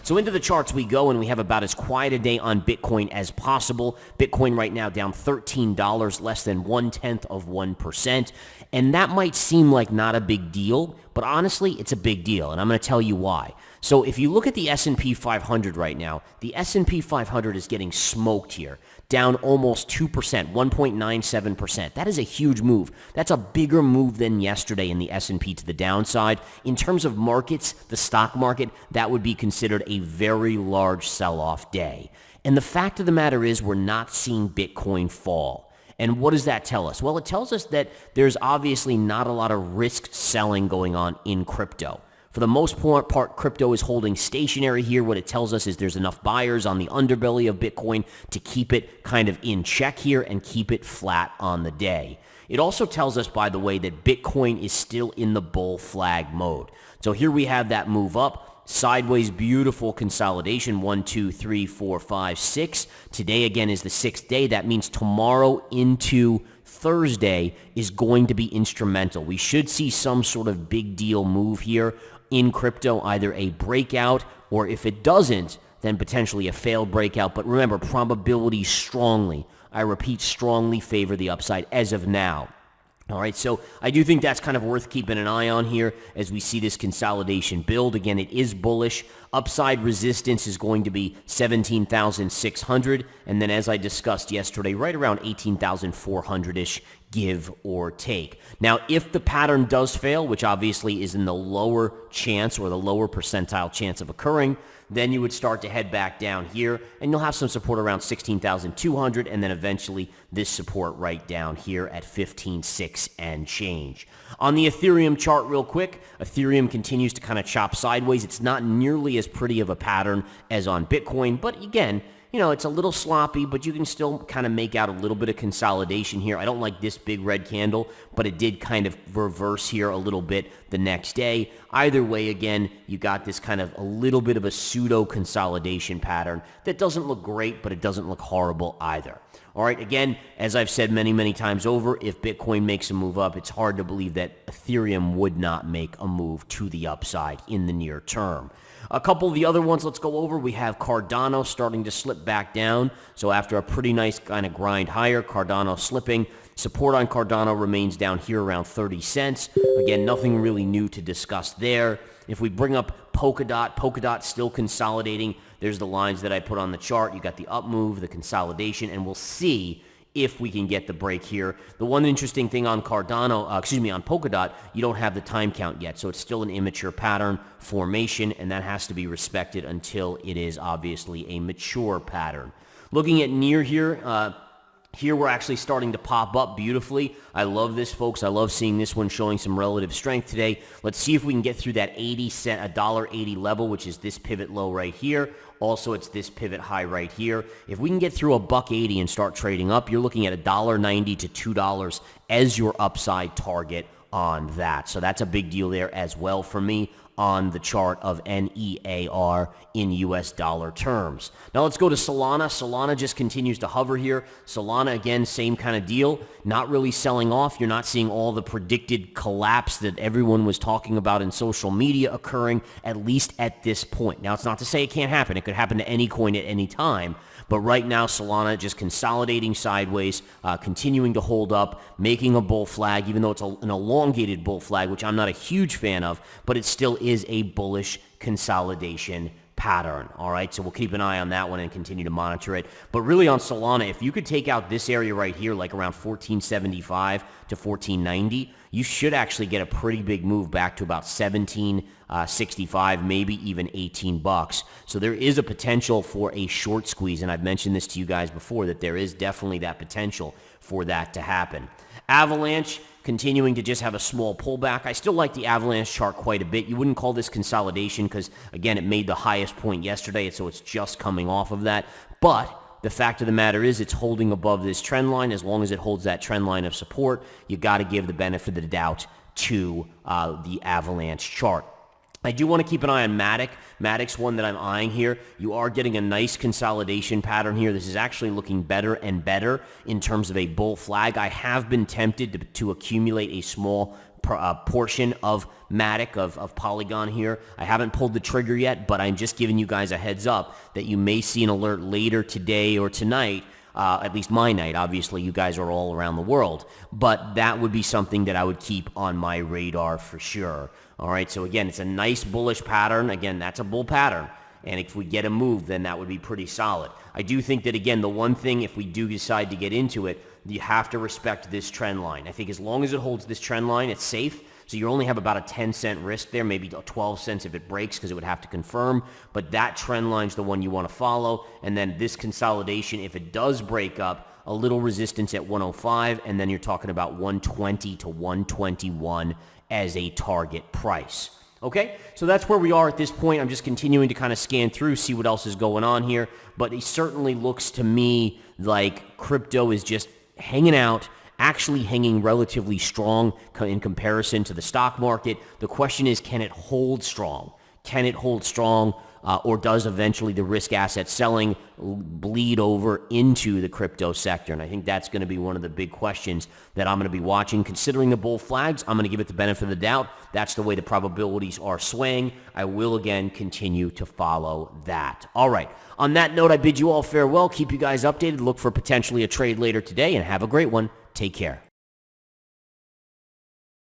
So into the charts we go, and we have about as quiet a day on Bitcoin as possible. Bitcoin right now down $13, less than 0.1%. And that might seem like not a big deal, but honestly, it's a big deal, and I'm going to tell you why. So if you look at the S&P 500 right now, the S&P 500 is getting smoked here, down almost 2%, 1.97%. That is a huge move. That's a bigger move than yesterday in the S&P to the downside. In terms of markets, the stock market, that would be considered a very large sell-off day. And the fact of the matter is we're not seeing Bitcoin fall. And what does that tell us? Well, it tells us that there's obviously not a lot of risk selling going on in crypto. For the most part, crypto is holding stationary here. What it tells us is there's enough buyers on the underbelly of Bitcoin to keep it kind of in check here and keep it flat on the day. It also tells us, by the way, that Bitcoin is still in the bull flag mode. So here we have that move up, sideways, beautiful consolidation, 1, 2, 3, 4, 5, 6. Today, again, is the 6th day. That means tomorrow into Thursday is going to be instrumental. We should see some sort of big deal move here in crypto, either a breakout, or if it doesn't, then potentially a failed breakout. But remember, probability strongly, I repeat, strongly favor the upside as of now. All right, so I do think that's kind of worth keeping an eye on here as we see this consolidation build. Again, it is bullish. Upside resistance is going to be 17,600, and then as I discussed yesterday, right around 18,400-ish, give or take. Now, if the pattern does fail, which obviously is in the lower chance or the lower percentile chance of occurring, then you would start to head back down here, and you'll have some support around 16,200, and then eventually this support right down here at 15.6 and change. On the Ethereum chart real quick, Ethereum continues to kind of chop sideways. It's not nearly as pretty of a pattern as on Bitcoin, but again, you know, it's a little sloppy, but you can still kind of make out a little bit of consolidation here. I don't like this big red candle, but it did kind of reverse here a little bit the next day. Either way, again, you got this kind of a little bit of a pseudo consolidation pattern that doesn't look great, but it doesn't look horrible either. All right, again, as I've said many, many times over, if Bitcoin makes a move up, it's hard to believe that Ethereum would not make a move to the upside in the near term. A couple of the other ones let's go over. We have Cardano starting to slip back down. So after a pretty nice kind of grind higher, Cardano slipping. Support on Cardano remains down here around 30 cents. Again, nothing really new to discuss there. If we bring up Polkadot still consolidating. There's the lines that I put on the chart. You got the up move, the consolidation, and we'll see if we can get the break here. The one interesting thing on on Polkadot, you don't have the time count yet, so it's still an immature pattern formation, and that has to be respected until it is obviously a mature pattern. Looking at near here, here we're actually starting to pop up beautifully. I love this, folks. I love seeing this one showing some relative strength today. Let's see if we can get through that $1.80 level, which is this pivot low right here. Also, it's this pivot high right here. If we can get through $1.80 and start trading up, you're looking at $1.90 to $2 as your upside target on that. So that's a big deal there as well for me on the chart of NEAR in US dollar terms. Now let's go to Solana. Solana just continues to hover here. Solana, again, same kind of deal. Not really selling off. You're not seeing all the predicted collapse that everyone was talking about in social media occurring, at least at this point. Now, it's not to say it can't happen. It could happen to any coin at any time. But right now, Solana just consolidating sideways, continuing to hold up, making a bull flag, even though it's an elongated bull flag, which I'm not a huge fan of, but it still is a bullish consolidation pattern. All right, so we'll keep an eye on that one and continue to monitor it. But really on Solana, if you could take out this area right here, like around 1475 to 1490, you should actually get a pretty big move back to about 1765, maybe even 18 bucks. So there is a potential for a short squeeze, and I've mentioned this to you guys before, that there is definitely that potential for that to happen. Avalanche continuing to just have a small pullback. I still like the Avalanche chart quite a bit. You wouldn't call this consolidation because, again, it made the highest point yesterday, so it's just coming off of that. But the fact of the matter is it's holding above this trend line. As long as it holds that trend line of support, you got to give the benefit of the doubt to the Avalanche chart. I do want to keep an eye on Matic. Matic's one that I'm eyeing here. You are getting a nice consolidation pattern here. This is actually looking better and better in terms of a bull flag. I have been tempted to accumulate a small portion of Matic, of Polygon here. I haven't pulled the trigger yet, but I'm just giving you guys a heads up that you may see an alert later today or tonight. At least my night. Obviously, you guys are all around the world. But that would be something that I would keep on my radar for sure. All right, so again, it's a nice bullish pattern. Again, that's a bull pattern. And if we get a move, then that would be pretty solid. I do think that, again, the one thing, if we do decide to get into it, you have to respect this trend line. I think as long as it holds this trend line, it's safe. So you only have about a 10-cent risk there, maybe 12 cents if it breaks because it would have to confirm. But that trend line is the one you want to follow. And then this consolidation, if it does break up, a little resistance at 105, and then you're talking about 120 to 121 as a target price. Okay, so that's where we are at this point. I'm just continuing to kind of scan through, see what else is going on here. But it certainly looks to me like crypto is just hanging out, actually hanging relatively strong in comparison to the stock market. The question is, can it hold strong? Can it hold strong, or does eventually the risk asset selling bleed over into the crypto sector? And I think that's going to be one of the big questions that I'm going to be watching. Considering the bull flags, I'm going to give it the benefit of the doubt. That's the way the probabilities are swaying. I will, again, continue to follow that. All right. On that note, I bid you all farewell. Keep you guys updated. Look for potentially a trade later today, and have a great one. Take care.